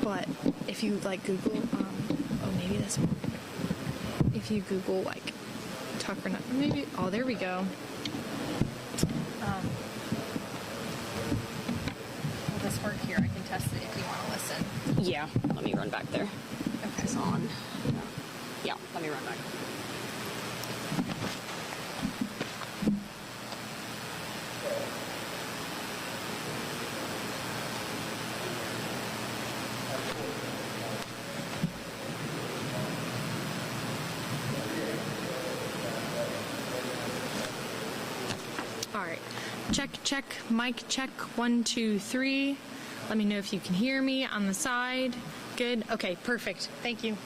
But if you like Google, oh, maybe this one. If you Google like Tucker, maybe, oh, there we go. Will this work here? I can test it if you want to listen. Yeah, let me run back there. Okay. It's on. Yeah, let me run back. All right, check, mic check, 1, 2, 3. Let me know if you can hear me on the side. Good, okay, perfect, thank you.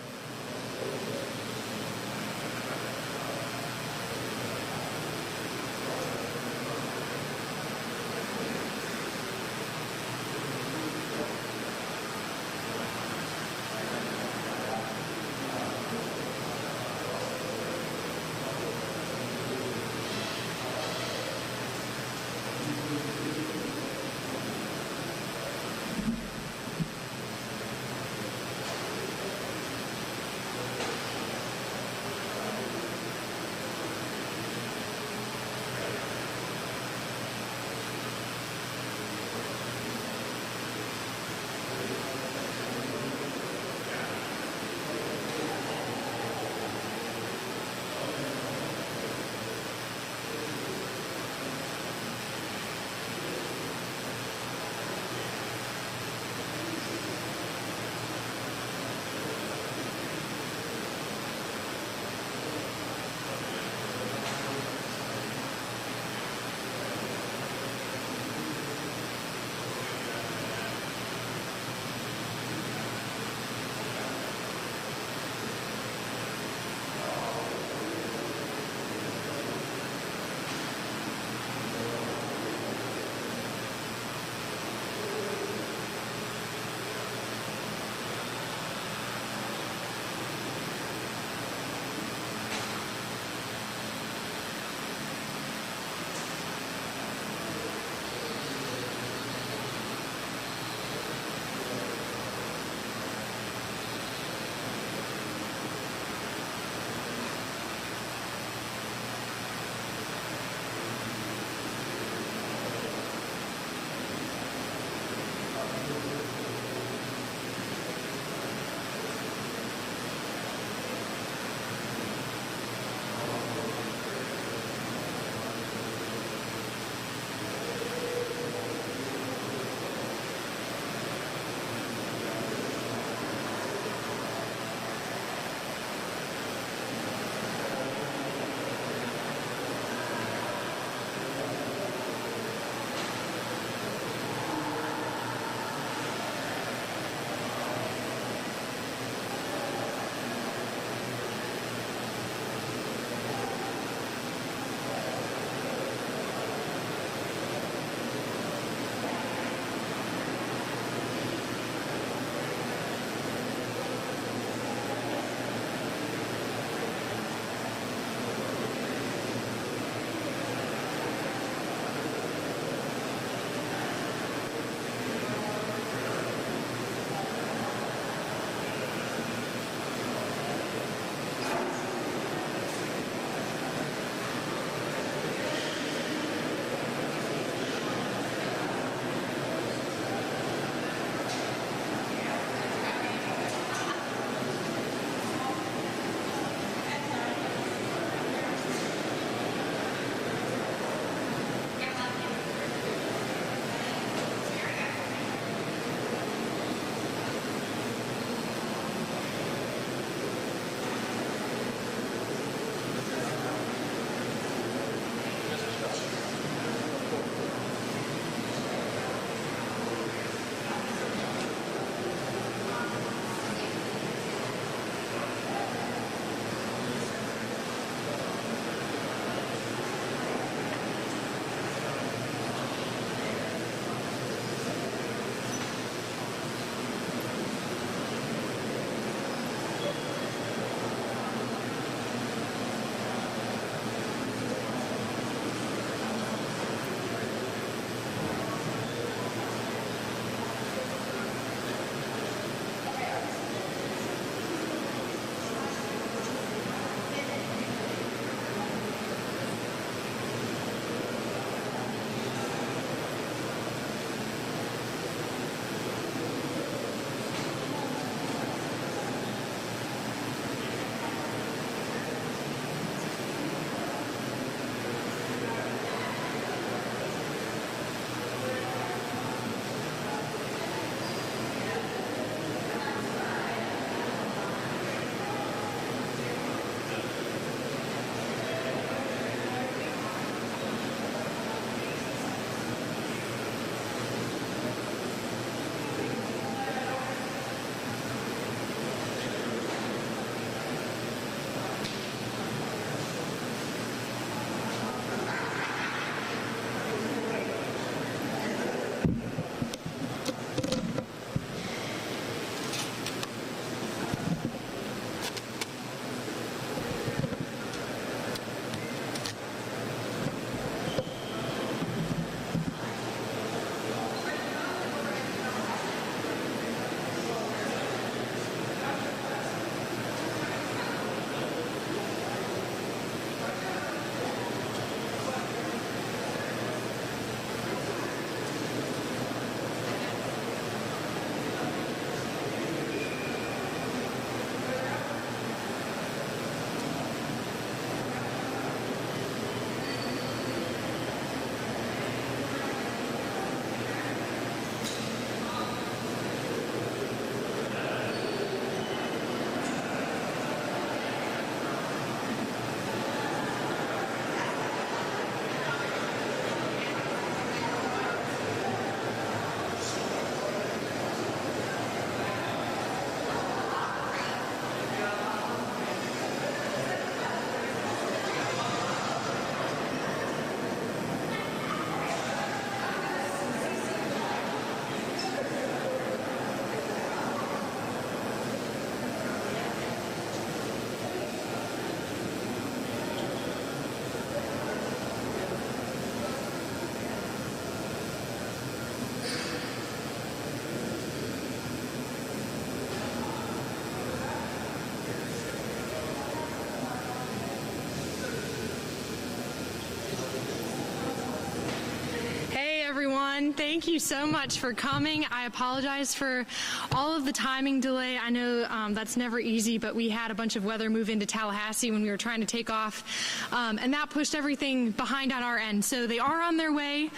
everyone. Thank you so much for coming. I apologize for all of the timing delay. I know that's never easy, but we had a bunch of weather move into Tallahassee when we were trying to take off, and that pushed everything behind on our end. So they are on their way.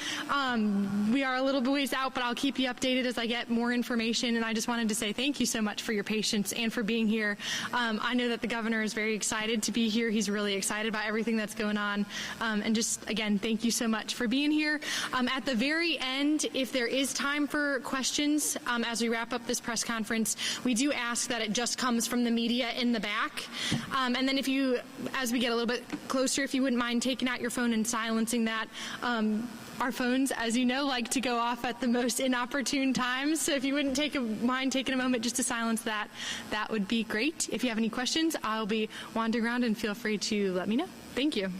We are a little bit ways out, but I'll keep you updated as I get more information. And I just wanted to say thank you so much for your patience and for being here. I know that the governor is very excited to be here. He's really excited about everything that's going on. And just, again, thank you so much for being here. At the very end, if there is time for questions as we wrap up this press conference, we do ask that it just comes from the media in the back. And then if you, as we get a little bit closer, if you wouldn't mind taking out your phone and silencing that. Our phones, as you know, like to go off at the most inopportune times. So if you wouldn't mind taking a moment just to silence that, that would be great. If you have any questions, I'll be wandering around and feel free to let me know. Thank you.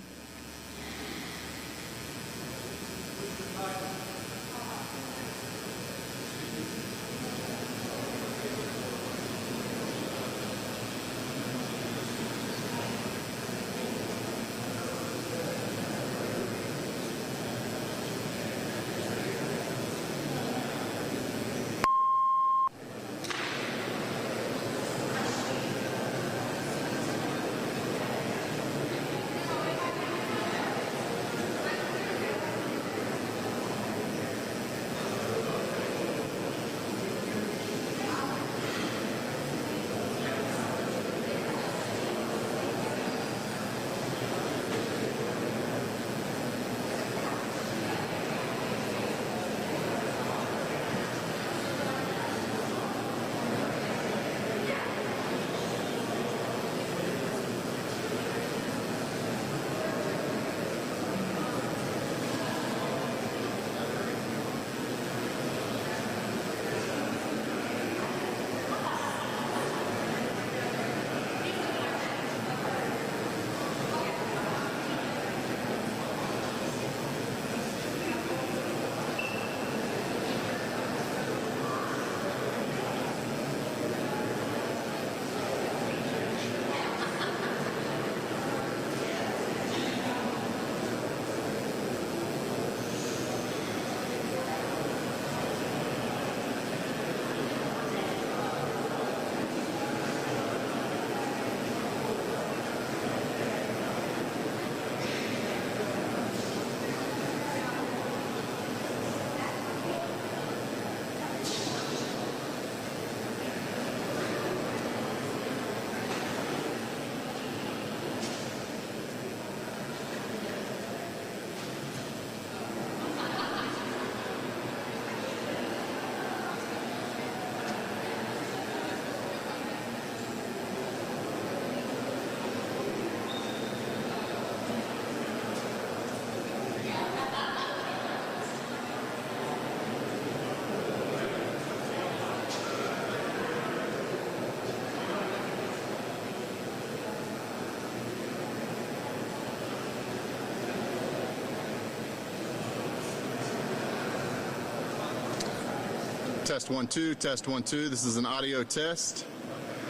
Test 1 2, test 1 2. This is an audio test.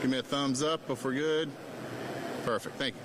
Give me a thumbs up if we're good. Perfect. Thank you.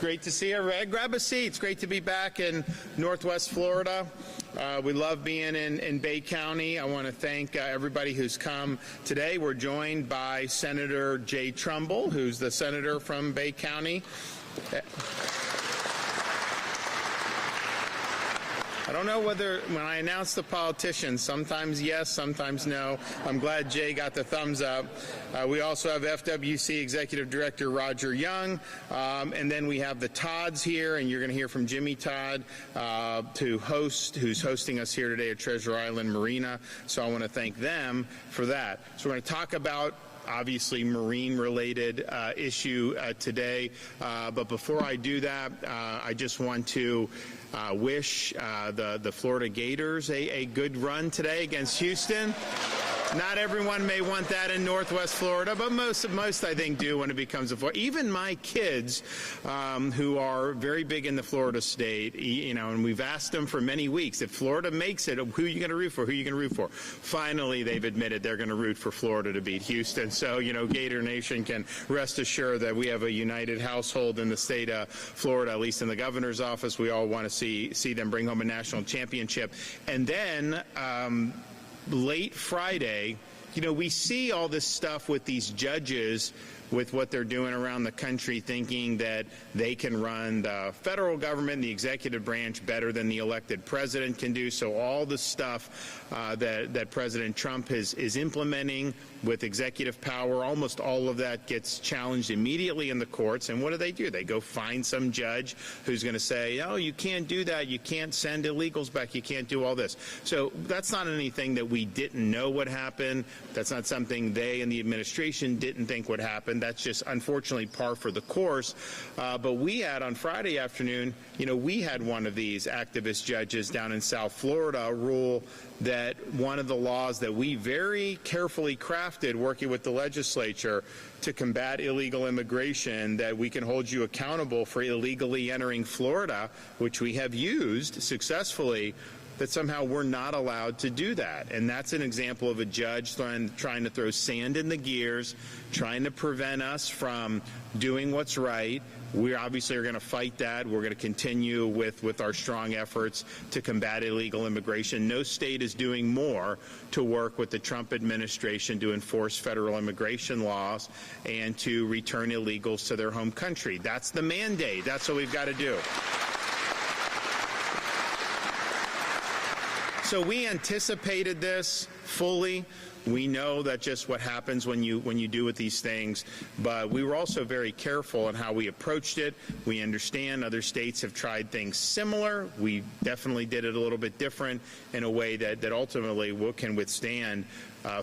great to see you. Grab a seat. It's great to be back in Northwest Florida. We love being in Bay County. I want to thank everybody who's come today. We're joined by Senator Jay Trumbull, who's the senator from Bay County. I don't know whether, when I announce the politicians, sometimes yes, sometimes no. I'm glad Jay got the thumbs up. We also have FWC Executive Director Roger Young, and then we have the Todds here, and you're going to hear from Jimmy Todd, who's hosting us here today at Treasure Island Marina. So I want to thank them for that. So we're going to talk about obviously marine-related issue today. But before I do that, I just want to wish the Florida Gators a good run today against Houston. Not everyone may want that in Northwest Florida, but most I think do when it becomes a Florida. Even my kids, who are very big in the Florida state, and we've asked them for many weeks, if Florida makes it, who are you going to root for? Who are you going to root for? Finally, they've admitted they're going to root for Florida to beat Houston. So, Gator Nation can rest assured that we have a united household in the state of Florida, at least in the governor's office. We all want to see them bring home a national championship. And then, late Friday, we see all this stuff with these judges, with what they're doing around the country, thinking that they can run the federal government, the executive branch, better than the elected president can do. So all the stuff that President Trump is implementing with executive power, almost all of that gets challenged immediately in the courts. And what do? They go find some judge who's going to say, oh, you can't do that. You can't send illegals back. You can't do all this. So that's not anything that we didn't know would happen. That's not something they and the administration didn't think would happen. That's just, unfortunately, par for the course. But we had, on Friday afternoon, we had one of these activist judges down in South Florida rule that one of the laws that we very carefully crafted working with the legislature to combat illegal immigration, that we can hold you accountable for illegally entering Florida, which we have used successfully, that somehow we're not allowed to do that. And that's an example of a judge trying to throw sand in the gears, trying to prevent us from doing what's right. We obviously are going to fight that. We're going to continue with our strong efforts to combat illegal immigration. No state is doing more to work with the Trump administration to enforce federal immigration laws and to return illegals to their home country. That's the mandate. That's what we've got to do. So we anticipated this fully. We know that just what happens when you do with these things, but we were also very careful in how we approached it. We understand other states have tried things similar. We definitely did it a little bit different in a way that ultimately can withstand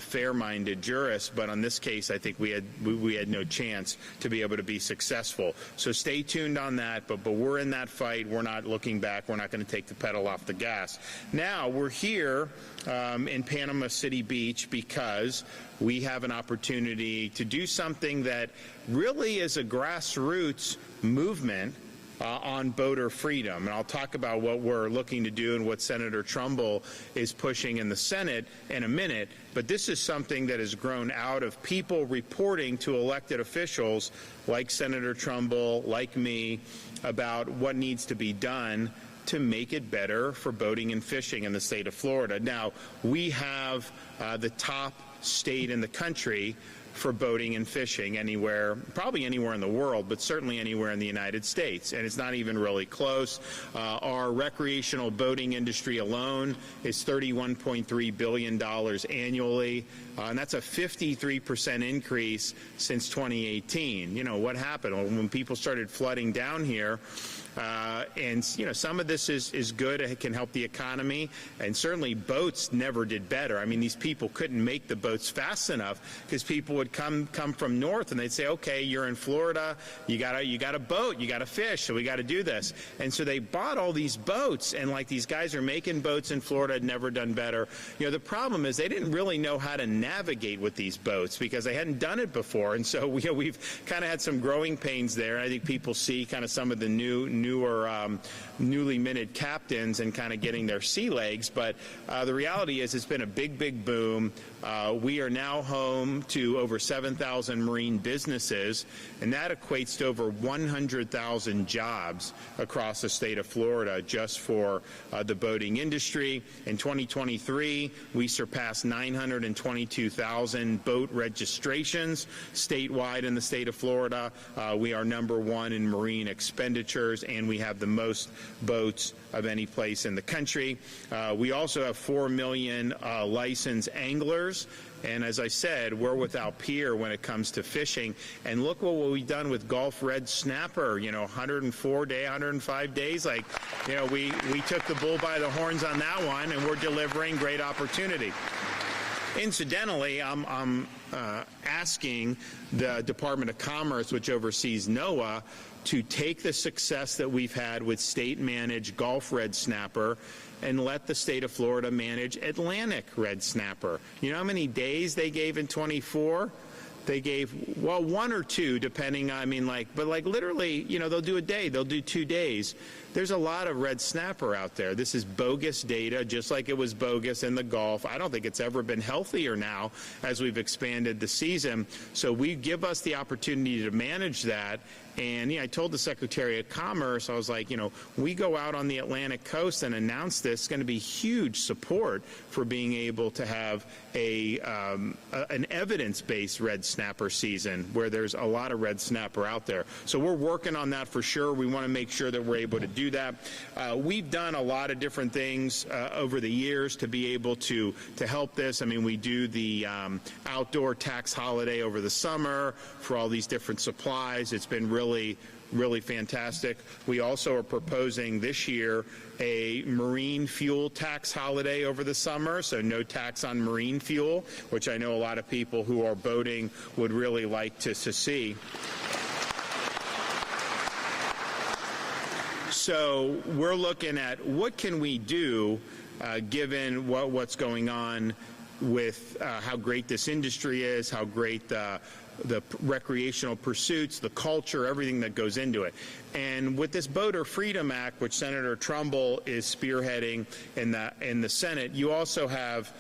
fair-minded jurists, but on this case, I think we had no chance to be able to be successful. So stay tuned on that, but we're in that fight. We're not looking back. We're not going to take the pedal off the gas. Now, we're here in Panama City Beach because we have an opportunity to do something that really is a grassroots movement on boater freedom. And I'll talk about what we're looking to do and what Senator Trumbull is pushing in the Senate in a minute. But this is something that has grown out of people reporting to elected officials like Senator Trumbull, like me, about what needs to be done to make it better for boating and fishing in the state of Florida. Now, we have the top state in the country for boating and fishing anywhere, probably anywhere in the world, but certainly anywhere in the United States. And it's not even really close. Our recreational boating industry alone is $31.3 billion annually. And that's a 53% increase since 2018. What happened? When people started flooding down here, and some of this is good. It can help the economy, and certainly boats never did better. I mean, these people couldn't make the boats fast enough because people would come from north and they'd say, okay, you're in Florida, you got a boat, you got to fish, so we got to do this. And so they bought all these boats, and like these guys are making boats in Florida, had never done better. The problem is they didn't really know how to navigate with these boats because they hadn't done it before, and so we've kind of had some growing pains there. I think people see kind of some of the new newly minted captains and kind of getting their sea legs. But the reality is it's been a big boom. We are now home to over 7,000 marine businesses, and that equates to over 100,000 jobs across the state of Florida just for the boating industry. In 2023, we surpassed 922,000 boat registrations statewide in the state of Florida. We are #1 in marine expenditures, and we have the most boats of any place in the country. We also have 4 million licensed anglers. And as I said, we're without peer when it comes to fishing. And look what we've done with Gulf Red Snapper, 104 days, 105 days. Like, we took the bull by the horns on that one, and we're delivering great opportunity. Incidentally, I'm asking the Department of Commerce, which oversees NOAA, to take the success that we've had with state-managed Gulf Red Snapper and let the state of Florida manage Atlantic red snapper. You know how many days they gave in 24? They gave, well, 1 or 2, depending, but literally, they'll do a day, they'll do 2 days. There's a lot of red snapper out there. This is bogus data, just like it was bogus in the Gulf. I don't think it's ever been healthier now as we've expanded the season. So we give us the opportunity to manage that. And I told the Secretary of Commerce, I was like, we go out on the Atlantic coast and announce this. It's going to be huge support for being able to have an evidence-based red snapper season where there's a lot of red snapper out there. So we're working on that for sure. We want to make sure that we're able to do that. We've done a lot of different things over the years to be able to help this. We do the outdoor tax holiday over the summer for all these different supplies. It's been really fantastic. We also are proposing this year a marine fuel tax holiday over the summer, so no tax on marine fuel, which I know a lot of people who are boating would really like to see. So we're looking at what can we do given what's going on with how great this industry is, how great the recreational pursuits, the culture, everything that goes into it. And with this Boater Freedom Act, which Senator Trumbull is spearheading in the Senate, you also have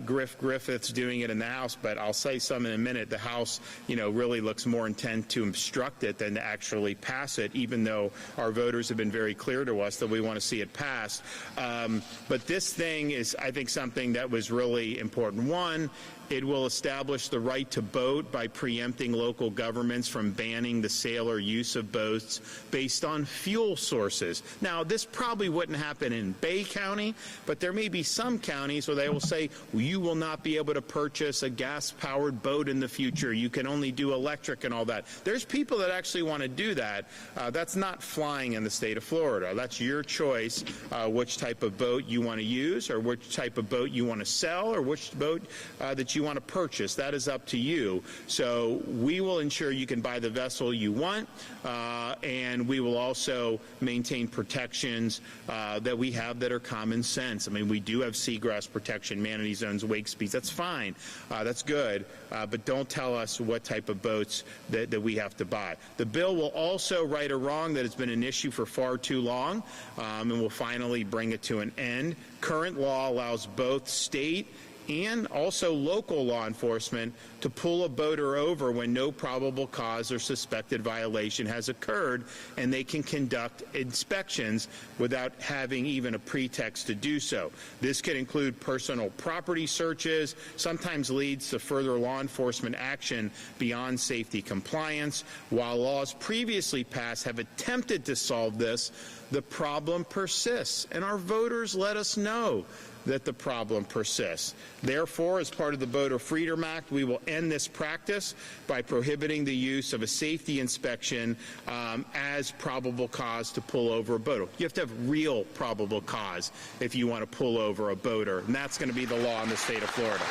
Griffiths doing it in the House, but I'll say some in a minute. The House, really looks more intent to obstruct it than to actually pass it, even though our voters have been very clear to us that we want to see it passed. But this thing is, I think, something that was really important. One, it will establish the right to boat by preempting local governments from banning the sale or use of boats based on fuel sources. Now, this probably wouldn't happen in Bay County, but there may be some counties where they will say, well, you will not be able to purchase a gas-powered boat in the future. You can only do electric and all that. There's people that actually want to do that. That's not flying in the state of Florida. That's your choice, which type of boat you want to use, or which type of boat you want to sell, or which boat that you want to purchase. That is up to you. So we will ensure you can buy the vessel you want, and we will also maintain protections that we have that are common sense. We do have seagrass protection, manatee zones, wake speeds. That's fine. That's good. But don't tell us what type of boats that we have to buy. The bill will also right a wrong that has been an issue for far too long, and will finally bring it to an end. Current law allows both state and also local law enforcement to pull a boater over when no probable cause or suspected violation has occurred, and they can conduct inspections without having even a pretext to do so. This could include personal property searches, sometimes leads to further law enforcement action beyond safety compliance. While laws previously passed have attempted to solve this, the problem persists, and our voters let us know that the problem persists. Therefore, as part of the Boater Freedom Act, we will end this practice by prohibiting the use of a safety inspection as probable cause to pull over a boater. You have to have real probable cause if you want to pull over a boater, and that's going to be the law in the state of Florida.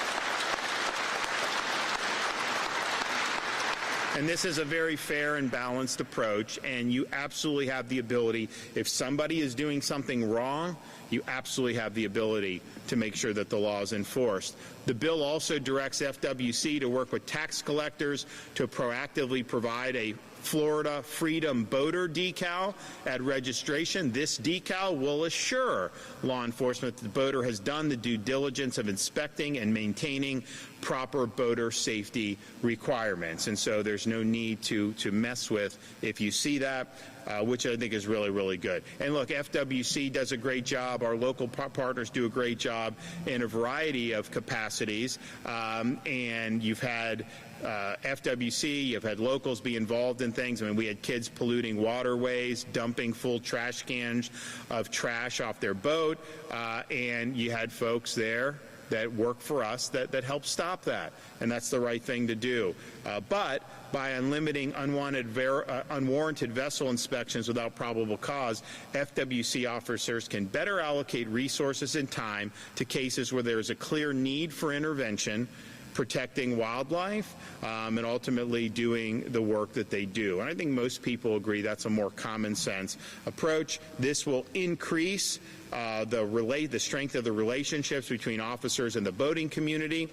And this is a very fair and balanced approach, and you absolutely have the ability, if somebody is doing something wrong, you absolutely have the ability to make sure that the law is enforced. The bill also directs FWC to work with tax collectors to proactively provide a Florida Freedom Boater decal at registration. This decal will assure law enforcement that the boater has done the due diligence of inspecting and maintaining proper boater safety requirements. And so there's no need to mess with if you see that, which I think is really, really good. And look, FWC does a great job. Our local partners do a great job in a variety of capacities. And you've had FWC, you've had locals be involved in things. I mean, we had kids polluting waterways, dumping full trash cans of trash off their boat, and you had folks there that work for us that help stop that, and that's the right thing to do. But by unlimiting unwarranted vessel inspections without probable cause, FWC officers can better allocate resources and time to cases where there is a clear need for intervention, protecting wildlife, and ultimately doing the work that they do. And I think most people agree that's a more common sense approach. This will increase the strength of the relationships between officers and the boating community.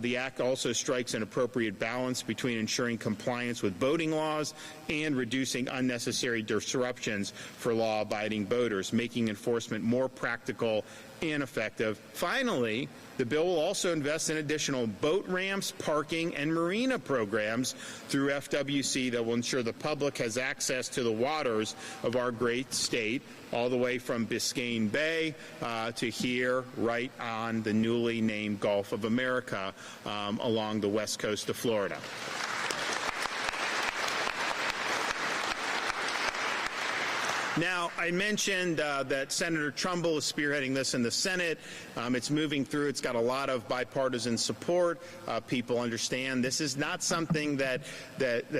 The Act also strikes an appropriate balance between ensuring compliance with boating laws and reducing unnecessary disruptions for law-abiding boaters, making enforcement more practical and effective. Finally, the bill will also invest in additional boat ramps, parking, and marina programs through FWC that will ensure the public has access to the waters of our great state, all the way from Biscayne Bay to here, right on the newly named Gulf of America along the west coast of Florida. Now, I mentioned that Senator Trumbull is spearheading this in the Senate. It's moving through. It's got a lot of bipartisan support. People understand this is not something that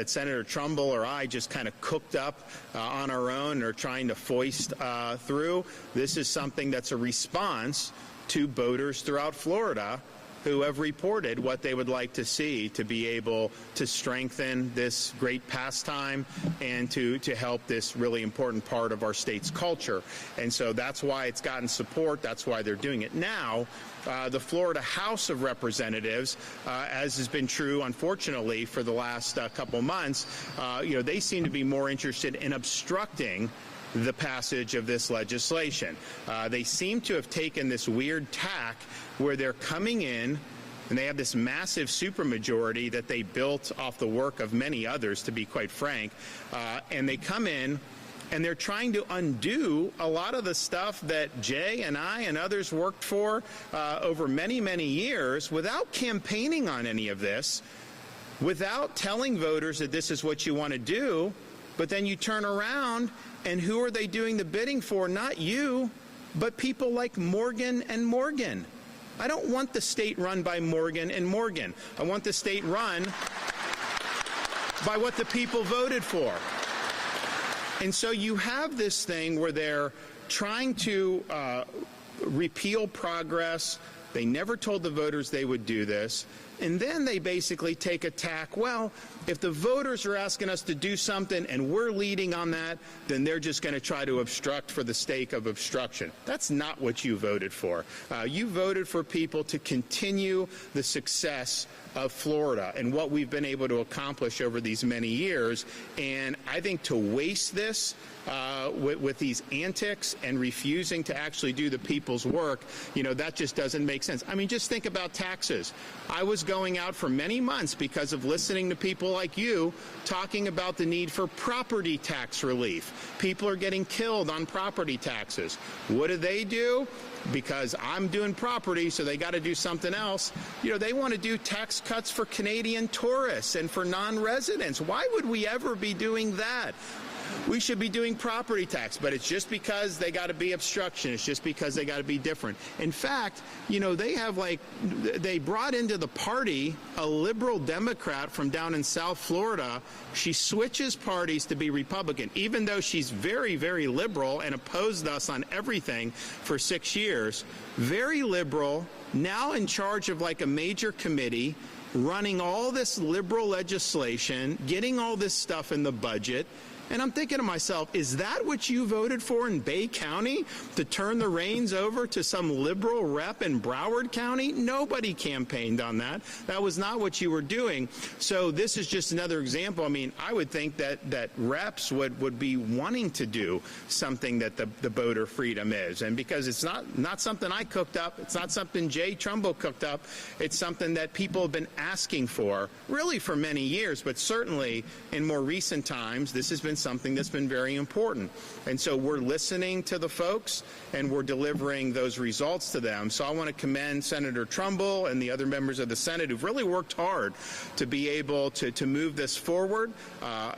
Senator Trumbull or I just kind of cooked up on our own or trying to foist through. This is something that's a response to boaters throughout Florida who have reported what they would like to see to be able to strengthen this great pastime and to help this really important part of our state's culture. And so that's why it's gotten support. That's why they're doing it. Now, the Florida House of Representatives, as has been true, unfortunately, for the last couple months, they seem to be more interested in obstructing the passage of this legislation. They seem to have taken this weird tack where they're coming in and they have this massive supermajority that they built off the work of many others, to be quite frank, and they come in and they're trying to undo a lot of the stuff that Jay and I and others worked for over many, many years without campaigning on any of this, without telling voters that this is what you want to do. But then you turn around, and who are they doing the bidding for? Not you, but people like Morgan and Morgan. I don't want the state run by Morgan and Morgan. I want the state run by what the people voted for. And so you have this thing where they're trying to repeal progress. They never told the voters they would do this. And then they basically take a tack. Well, if the voters are asking us to do something and we're leading on that, then they're just going to try to obstruct for the sake of obstruction. That's not what you voted for. You voted for people to continue the success of Florida and what we've been able to accomplish over these many years. And I think to waste this with these antics and refusing to actually do the people's work, that just doesn't make sense. I mean, just think about taxes. I was going out for many months because of listening to people like you talking about the need for property tax relief. People are getting killed on property taxes. What do? Because I'm doing property, so they got to do something else. They want to do tax cuts for Canadian tourists and for non-residents. Why would we ever be doing that? We should be doing property tax, but it's just because they got to be obstruction. It's just because they got to be different. In fact, they brought into the party a liberal Democrat from down in South Florida. She switches parties to be Republican, even though she's very, very liberal and opposed us on everything for 6 years. Very liberal, now in charge of a major committee, running all this liberal legislation, getting all this stuff in the budget. And I'm thinking to myself, is that what you voted for in Bay County, to turn the reins over to some liberal rep in Broward County? Nobody campaigned on that. That was not what you were doing. So this is just another example. I mean, I would think that reps would be wanting to do something that the voter freedom is. And because it's not something I cooked up, it's not something Jay Trumbull cooked up, it's something that people have been asking for really for many years, but certainly in more recent times, this has been something that's been very important. And so we're listening to the folks and we're delivering those results to them. So I want to commend Senator Trumbull and the other members of the Senate who've really worked hard to be able to move this forward.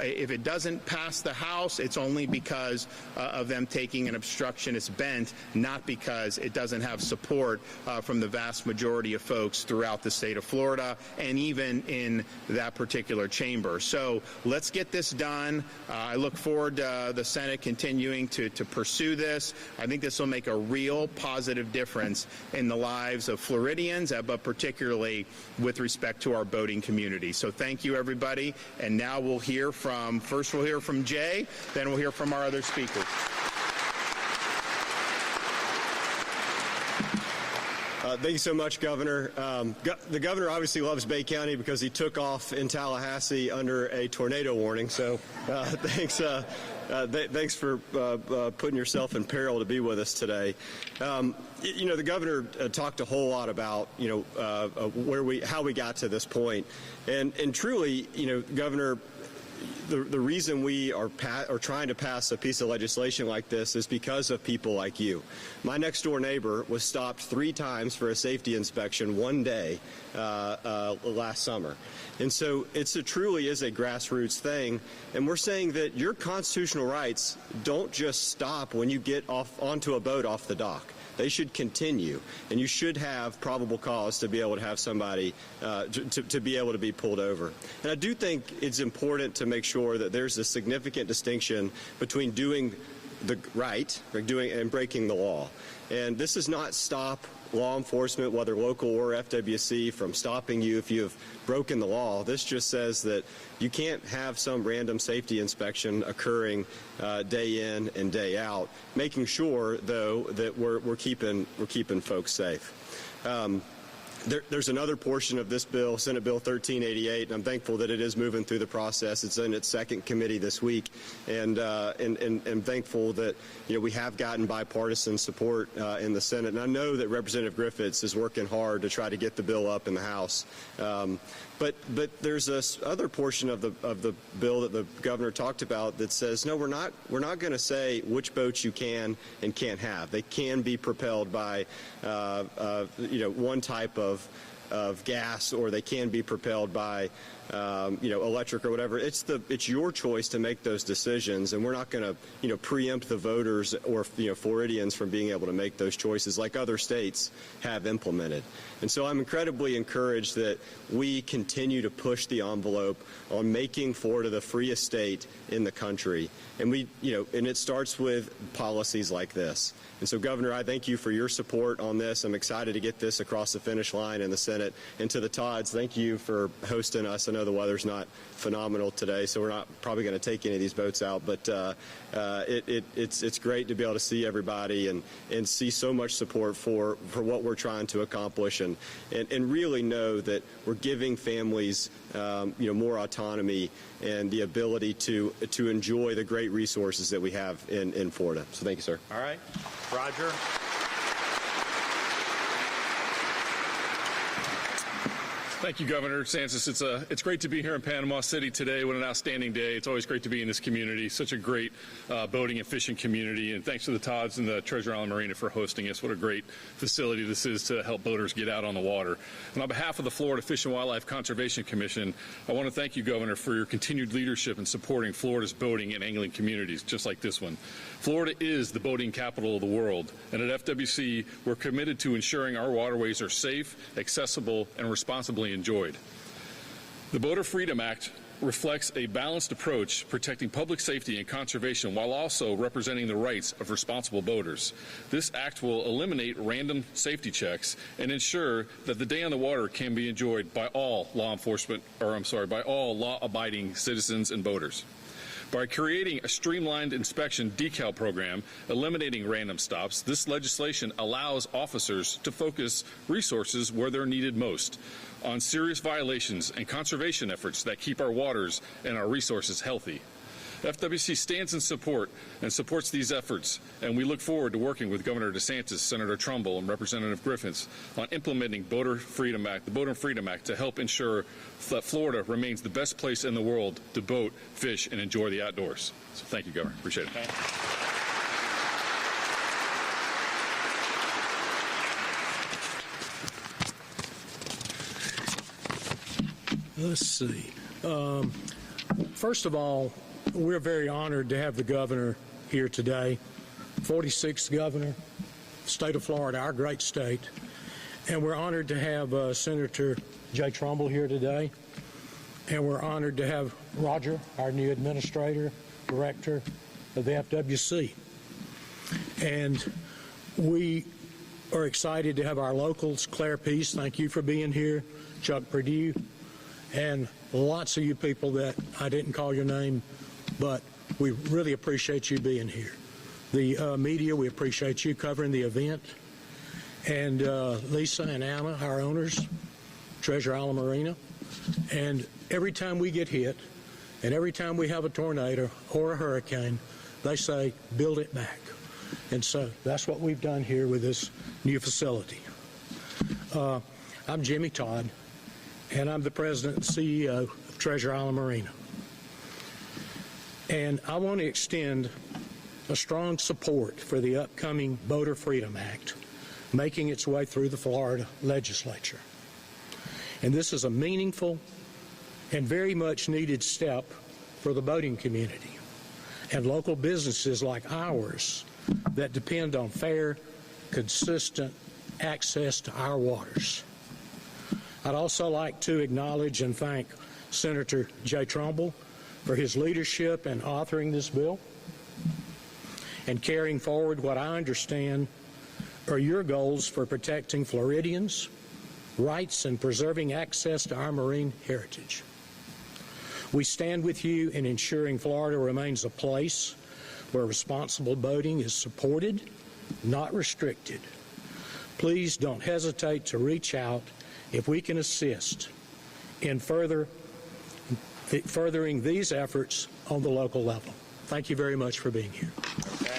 If it doesn't pass the House, it's only because of them taking an obstructionist bent, not because it doesn't have support from the vast majority of folks throughout the state of Florida and even in that particular chamber. So let's get this done. I look forward to the Senate continuing to pursue this. I think this will make a real positive difference in the lives of Floridians, but particularly with respect to our boating community. So thank you, everybody. And now first we'll hear from Jay, then we'll hear from our other speakers. Thank you so much, Governor. The governor obviously loves Bay County because he took off in Tallahassee under a tornado warning. So thanks for putting yourself in peril to be with us today. The governor talked a whole lot about how we got to this point, and truly, Governor, the reason we are trying to pass a piece of legislation like this is because of people like you. My next door neighbor was stopped 3 times for a safety inspection one day last summer. And so it truly is a grassroots thing. And we're saying that your constitutional rights don't just stop when you get onto a boat off the dock. They should continue, and you should have probable cause to be able to have somebody to be able to be pulled over. And I do think it's important to make sure that there's a significant distinction between doing the right and breaking the law. And this does not stop law enforcement, whether local or FWC, from stopping you if you have broken the law. This just says that you can't have some random safety inspection occurring day in and day out, making sure, though, that we're keeping folks safe. There's another portion of this bill, Senate Bill 1388, and I'm thankful that it is moving through the process. It's in its second committee this week, and thankful that we have gotten bipartisan support in the Senate. And I know that Representative Griffiths is working hard to try to get the bill up in the House. But there's this other portion of the bill that the governor talked about that says, no, we're not going to say which boats you can and can't have. They can be propelled by one type of gas, or they can be propelled by electric or whatever. It's your choice to make those decisions, and we're not going to preempt the voters or Floridians from being able to make those choices like other states have implemented. And so I'm incredibly encouraged that we continue to push the envelope on making Florida the freest state in the country. And and it starts with policies like this. And so, Governor, I thank you for your support on this. I'm excited to get this across the finish line in the Senate. And to the Todds, thank you for hosting us. I know the weather's not phenomenal today, so we're not probably going to take any of these boats out. But it's great to be able to see everybody and see so much support for what we're trying to accomplish, and really know that we're giving families more autonomy and the ability to enjoy the great resources that we have in Florida. So thank you, sir. All right. Roger. Thank you, Governor DeSantis. It's great to be here in Panama City today. What an outstanding day. It's always great to be in this community. Such a great boating and fishing community. And thanks to the Todds and the Treasure Island Marina for hosting us. What a great facility this is to help boaters get out on the water. And on behalf of the Florida Fish and Wildlife Conservation Commission, I want to thank you, Governor, for your continued leadership in supporting Florida's boating and angling communities, just like this one. Florida is the boating capital of the world. And at FWC, we're committed to ensuring our waterways are safe, accessible, and responsibly enjoyed. The Boater Freedom Act reflects a balanced approach protecting public safety and conservation while also representing the rights of responsible boaters. This act will eliminate random safety checks and ensure that the day on the water can be enjoyed by all law-abiding citizens and boaters. By creating a streamlined inspection decal program, eliminating random stops, this legislation allows officers to focus resources where they're needed most, on serious violations and conservation efforts that keep our waters and our resources healthy. FWC stands in support and supports these efforts, and we look forward to working with Governor DeSantis, Senator Trumbull, and Representative Griffiths on implementing the Boater Freedom Act to help ensure that Florida remains the best place in the world to boat, fish, and enjoy the outdoors. So thank you, Governor. Appreciate it. Let's see. First of all, we're very honored to have the governor here today, 46th governor, state of Florida, our great state. And we're honored to have Senator Jay Trumbull here today. And we're honored to have Roger, our new administrator, director of the FWC. And we are excited to have our locals, Claire Peace, thank you for being here, Chuck Perdue, and lots of you people that I didn't call your name, but we really appreciate you being here. The media, we appreciate you covering the event. And Lisa and Anna, our owners, Treasure Island Marina. And every time we get hit, and every time we have a tornado or a hurricane, they say, build it back. And so that's what we've done here with this new facility. I'm Jimmy Todd, and I'm the president and CEO of Treasure Island Marina. And I want to extend a strong support for the upcoming Boater Freedom Act making its way through the Florida legislature. And this is a meaningful and very much needed step for the boating community and local businesses like ours that depend on fair, consistent access to our waters. I'd also like to acknowledge and thank Senator Jay Trumbull for his leadership in authoring this bill and carrying forward what I understand are your goals for protecting Floridians' rights and preserving access to our marine heritage. We stand with you in ensuring Florida remains a place where responsible boating is supported, not restricted. Please don't hesitate to reach out if we can assist in furthering these efforts on the local level. Thank you very much for being here. Okay.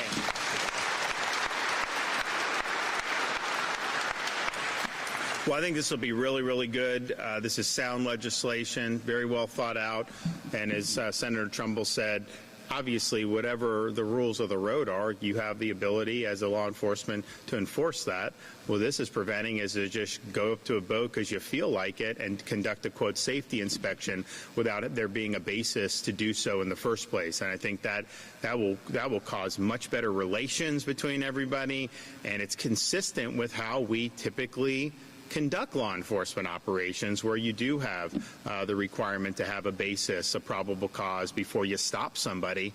Well, I think this will be really, really good. This is sound legislation, very well thought out. And as Senator Trumbull said, obviously, whatever the rules of the road are, you have the ability as a law enforcement to enforce that. What this is preventing is to just go up to a boat because you feel like it and conduct a, quote, safety inspection without there being a basis to do so in the first place. And I think that will cause much better relations between everybody, and it's consistent with how we typically conduct law enforcement operations, where you do have the requirement to have a basis, a probable cause before you stop somebody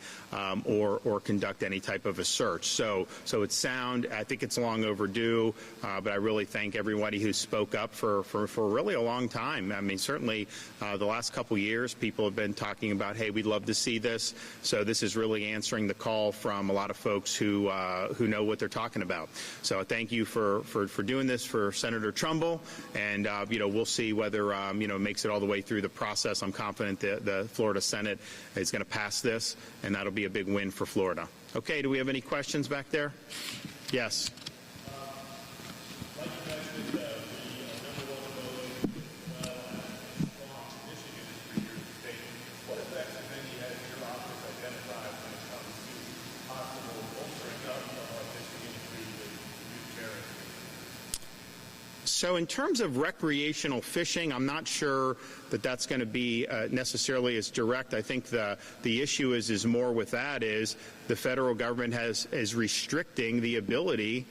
or conduct any type of a search. So it's sound. I think it's long overdue, but I really thank everybody who spoke up for really a long time. I mean, certainly the last couple years, people have been talking about, hey, we'd love to see this. So this is really answering the call from a lot of folks who know what they're talking about. So thank you for doing this for Senator Trumbull. And, we'll see whether, it makes it all the way through the process. I'm confident that the Florida Senate is going to pass this, and that'll be a big win for Florida. Okay, do we have any questions back there? Yes. So in terms of recreational fishing, I'm not sure that that's going to be necessarily as direct. I think the issue is more with that is the federal government is restricting the ability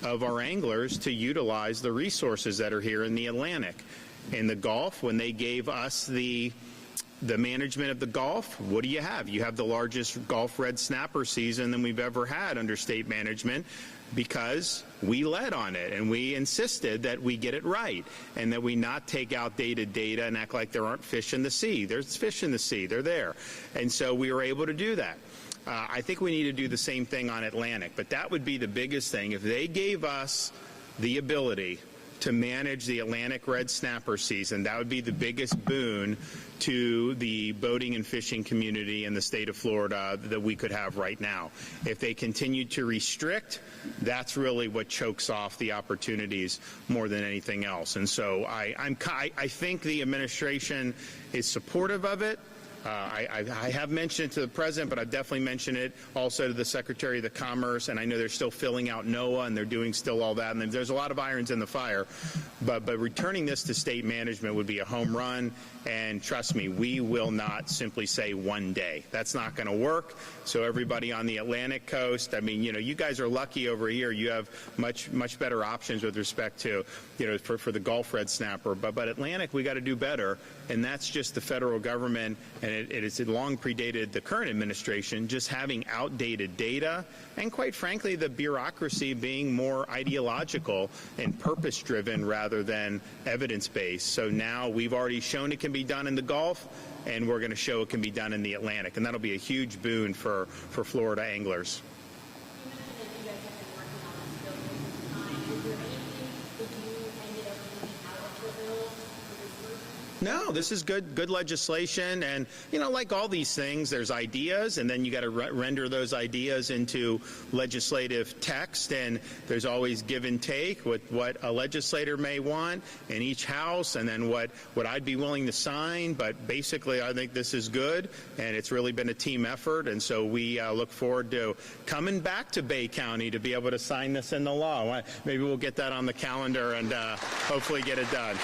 of our anglers to utilize the resources that are here in the Atlantic. In the Gulf, when they gave us the management of the Gulf, what do you have? You have the largest Gulf red snapper season than we've ever had under state management. because we led on it and we insisted that we get it right and that we not take outdated data and act like there aren't fish in the sea. There's fish in the sea. They're there. And so we were able to do that. I think we need to do the same thing on Atlantic, but that would be the biggest thing. If they gave us the ability to manage the Atlantic red snapper season, that would be the biggest boon to the boating and fishing community in the state of Florida that we could have right now. If they continue to restrict, that's really what chokes off the opportunities more than anything else. And so I think the administration is supportive of it. I have mentioned it to the president, but I've definitely mentioned it also to the Secretary of the Commerce, and I know they're still filling out NOAA, and they're doing still all that, and there's a lot of irons in the fire. But returning this to state management would be a home run, and trust me, we will not simply say one day. That's not going to work. So everybody on the Atlantic coast, I mean, you guys are lucky over here. You have much better options with respect to, for the Gulf red snapper. But Atlantic, we got to do better, and that's just the federal government. And it has long predated the current administration, just having outdated data and, quite frankly, the bureaucracy being more ideological and purpose-driven rather than evidence-based. So now we've already shown it can be done in the Gulf, and we're going to show it can be done in the Atlantic, and that'll be a huge boon for Florida anglers. No, this is good legislation, and like all these things, there's ideas, and then you got to render those ideas into legislative text, and there's always give and take with what a legislator may want in each house, and then what I'd be willing to sign. But basically, I think this is good, and it's really been a team effort, and so we look forward to coming back to Bay County to be able to sign this into law. Maybe we'll get that on the calendar and hopefully get it done.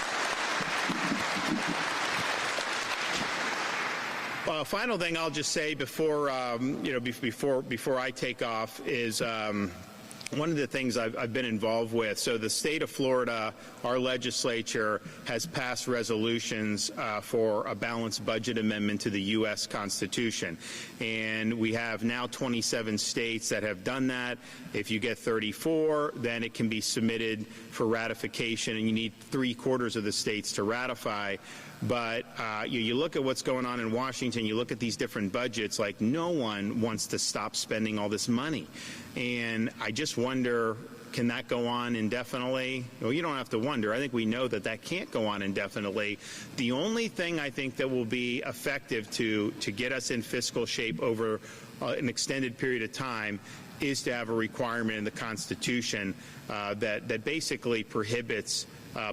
Final thing I'll just say before I take off is one of the things I've been involved with. So the state of Florida, our legislature has passed resolutions for a balanced budget amendment to the U.S. Constitution. And we have now 27 states that have done that. If you get 34, then it can be submitted for ratification, and you need 3/4 of the states to ratify. But you look at what's going on in Washington, you look at these different budgets, like no one wants to stop spending all this money. And I just wonder, can that go on indefinitely? Well, you don't have to wonder. I think we know that that can't go on indefinitely. The only thing I think that will be effective to get us in fiscal shape over an extended period of time is to have a requirement in the Constitution that basically prohibits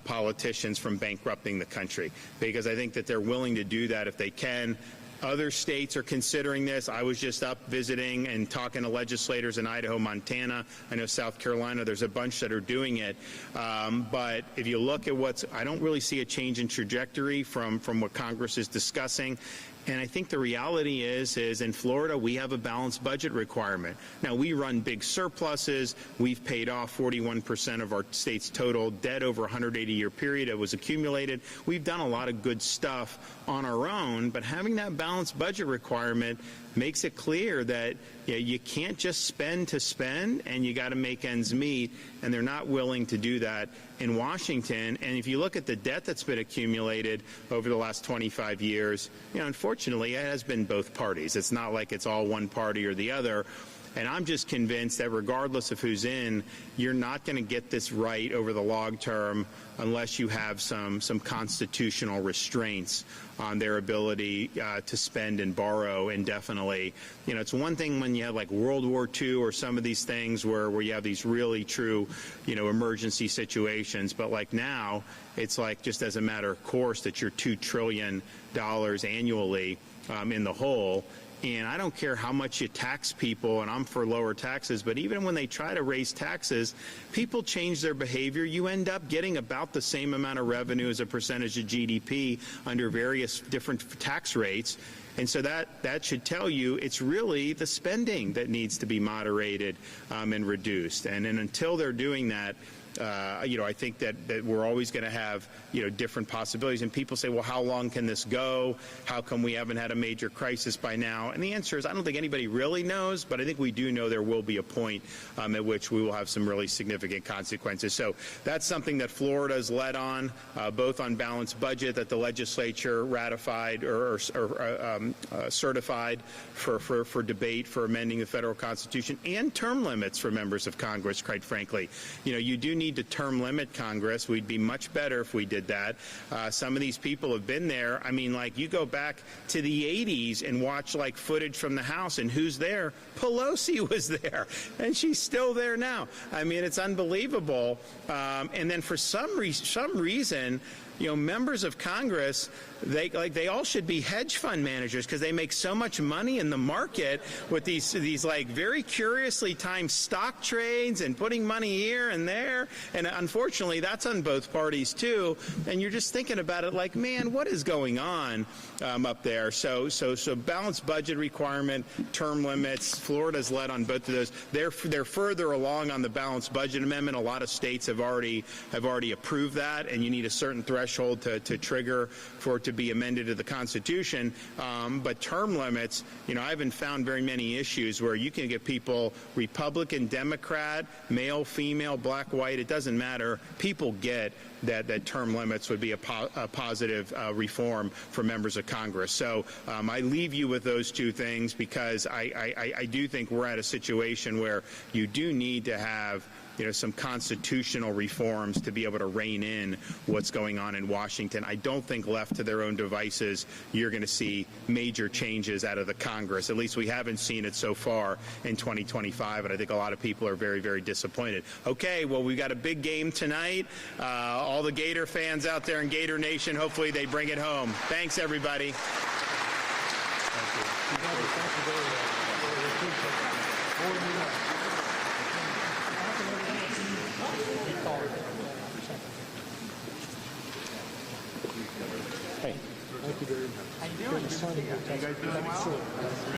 politicians from bankrupting the country, because I think that they're willing to do that if they can. Other states are considering this. I was just up visiting and talking to legislators in Idaho, Montana. I know South Carolina, there's a bunch that are doing it. But if you look at I don't really see a change in trajectory from what Congress is discussing. And I think the reality is in Florida, we have a balanced budget requirement. Now, we run big surpluses. We've paid off 41% of our state's total debt over a 180-year period. It was accumulated. We've done a lot of good stuff on our own, but having that balanced budget requirement makes it clear that you can't just spend to spend, and you got to make ends meet, and they're not willing to do that in Washington. And if you look at the debt that's been accumulated over the last 25 years, unfortunately, it has been both parties. It's not like it's all one party or the other. And I'm just convinced that regardless of who's in, you're not going to get this right over the long term unless you have some constitutional restraints on their ability to spend and borrow indefinitely. It's one thing when you have like World War II or some of these things where you have these really true, emergency situations. But like now, it's like just as a matter of course that you're $2 trillion annually in the hole. And I don't care how much you tax people, and I'm for lower taxes, but even when they try to raise taxes, people change their behavior. You end up getting about the same amount of revenue as a percentage of GDP under various different tax rates. And so that should tell you it's really the spending that needs to be moderated and reduced. And until they're doing that, I think that we're always going to have, different possibilities. And people say, well, how long can this go? How come we haven't had a major crisis by now? And the answer is, I don't think anybody really knows, but I think we do know there will be a point at which we will have some really significant consequences. So that's something that Florida has led on, both on balanced budget that the legislature ratified or certified for debate for amending the federal Constitution, and term limits for members of Congress, quite frankly. You do need to term limit Congress. We'd be much better if we did that. Some of these people have been there. I mean, like, you go back to the 80s and watch, like, footage from the House, and who's there? Pelosi was there, and she's still there now. I mean, it's unbelievable. And then for some reason, members of Congress, they all should be hedge fund managers because they make so much money in the market with these like very curiously timed stock trades and putting money here and there. And unfortunately, that's on both parties too. And you're just thinking about it like, man, what is going on up there? So balanced budget requirement, term limits. Florida's led on both of those. They're further along on the balanced budget amendment. A lot of states have already approved that, and you need a certain threshold to trigger for it to be amended to the Constitution. But term limits, I haven't found very many issues where you can get people Republican, Democrat, male, female, black, white, it doesn't matter. People get that term limits would be a positive reform for members of Congress. So I leave you with those two things because I do think we're at a situation where you do need to have some constitutional reforms to be able to rein in what's going on in Washington. I don't think left to their own devices, you're going to see major changes out of the Congress. At least we haven't seen it so far in 2025, and I think a lot of people are very, very disappointed. Okay, well, we've got a big game tonight. All the Gator fans out there in Gator Nation, hopefully they bring it home. Thanks, everybody. Thank you very much. How you doing?